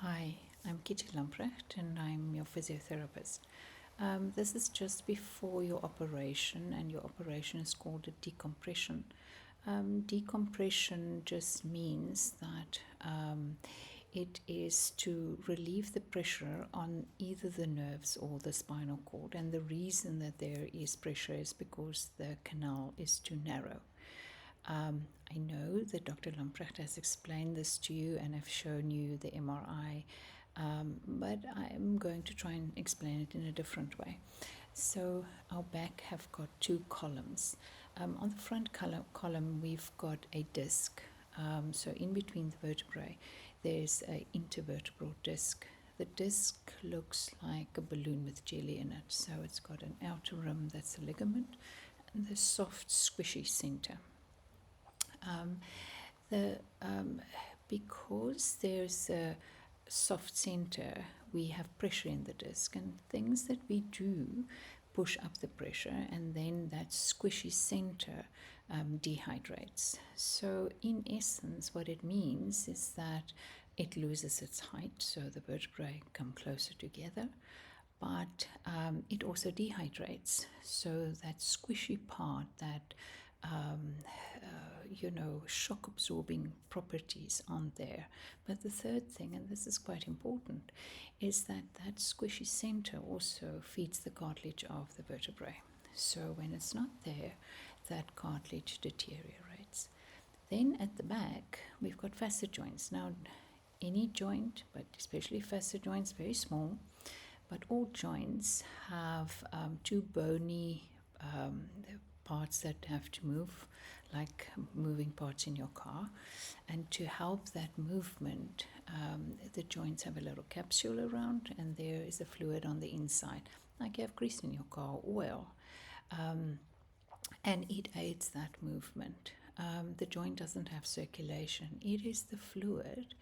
Hi, I'm Kitty Lamprecht and I'm your physiotherapist. This is just before your operation, and your operation is called a decompression. Decompression just means that it is to relieve the pressure on either the nerves or the spinal cord, and the reason that there is pressure is because the canal is too narrow. I know that Dr. Lamprecht has explained this to you and have shown you the MRI, but I'm going to try and explain it in a different way. So our back have got two columns. On the front column, we've got a disc. So in between the vertebrae, there's an intervertebral disc. The disc looks like a balloon with jelly in it. So it's got an outer rim that's a ligament and the soft, squishy center. The Because there's a soft center, we have pressure in the disc, and things that we do push up the pressure, and then that squishy center dehydrates. So in essence, what it means is that it loses its height, so the vertebrae come closer together, but it also dehydrates. So that squishy part, that shock absorbing properties on there. But the third thing, and this is quite important, is that that squishy center also feeds the cartilage of the vertebrae. So when it's not there, that cartilage deteriorates. Then at the back, we've got facet joints. Now, any joint, but especially facet joints, very small, but all joints have two bony parts that have to move, like moving parts in your car. And to help that movement, the joints have a little capsule around, and there is a fluid on the inside, like you have grease in your car, oil, and it aids that movement. The joint doesn't have circulation, it is the fluid.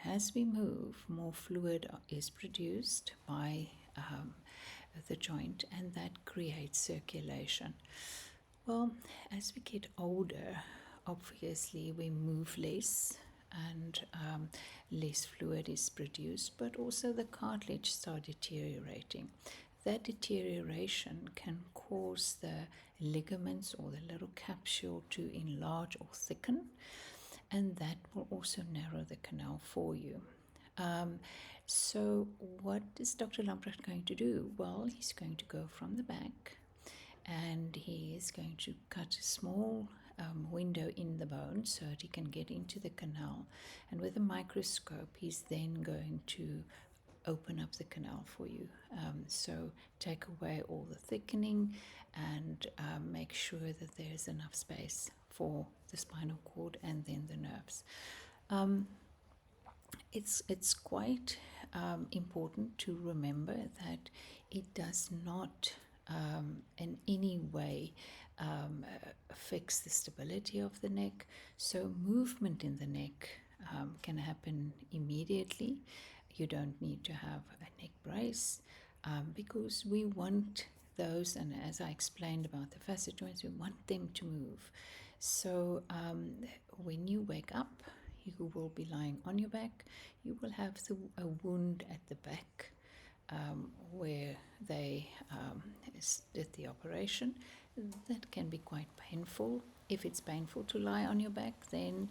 And as we move, more fluid is produced by the joint, and that creates circulation. Well, as we get older, obviously we move less, and less fluid is produced, but also the cartilage starts deteriorating. That deterioration can cause the ligaments or the little capsule to enlarge or thicken, and that will also narrow the canal for you. So what is Dr. Lamprecht going to do? Well, he's going to go from the back, and he is going to cut a small window in the bone so that he can get into the canal. And with a microscope, he's then going to open up the canal for you. So take away all the thickening and make sure that there's enough space for the spinal cord and then the nerves. It's quite important to remember that it does not in any way affects the stability of the neck. So movement in the neck can happen immediately. You don't need to have a neck brace because we want those, and as I explained about the facet joints, we want them to move. So when you wake up, you will be lying on your back. You will have a wound at the back where they did the operation. That can be quite painful. If it's painful to lie on your back, then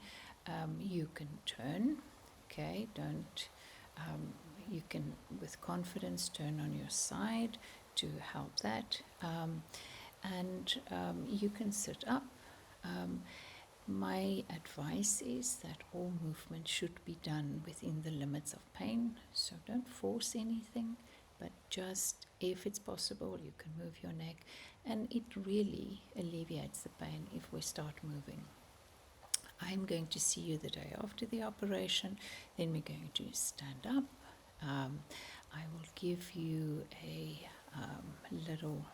you can turn. Okay, don't. You can, with confidence, turn on your side to help that, and you can sit up. My advice is that all movement should be done within the limits of pain, so don't force anything, but just if it's possible, you can move your neck, and it really alleviates the pain if we start moving. I'm going to see you the day after the operation, then we're going to stand up. I will give you a little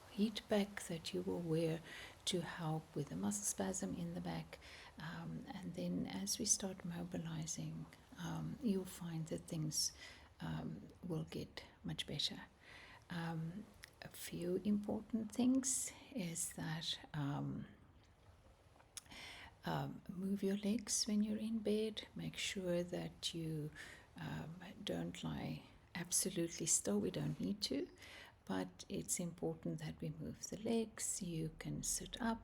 heat pack that you will wear to help with the muscle spasm in the back, and then as we start mobilizing, you'll find that things will get much better. A few important things is that move your legs when you're in bed. Make sure that you Don't lie absolutely still, we don't need to, but it's important that we move the legs. You can sit up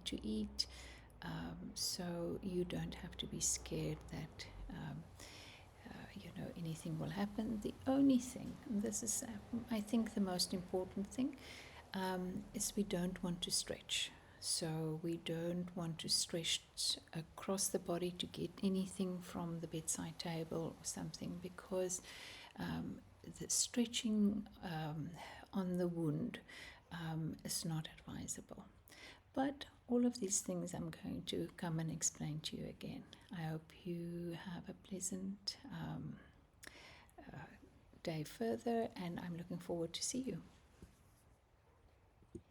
to eat, so you don't have to be scared that anything will happen. The only thing, and this is I think the most important thing, is we don't want to stretch. So we don't want to stretch across the body to get anything from the bedside table or something, because the stretching on the wound is not advisable. But all of these things I'm going to come and explain to you again. I hope you have a pleasant day further, and I'm looking forward to see you.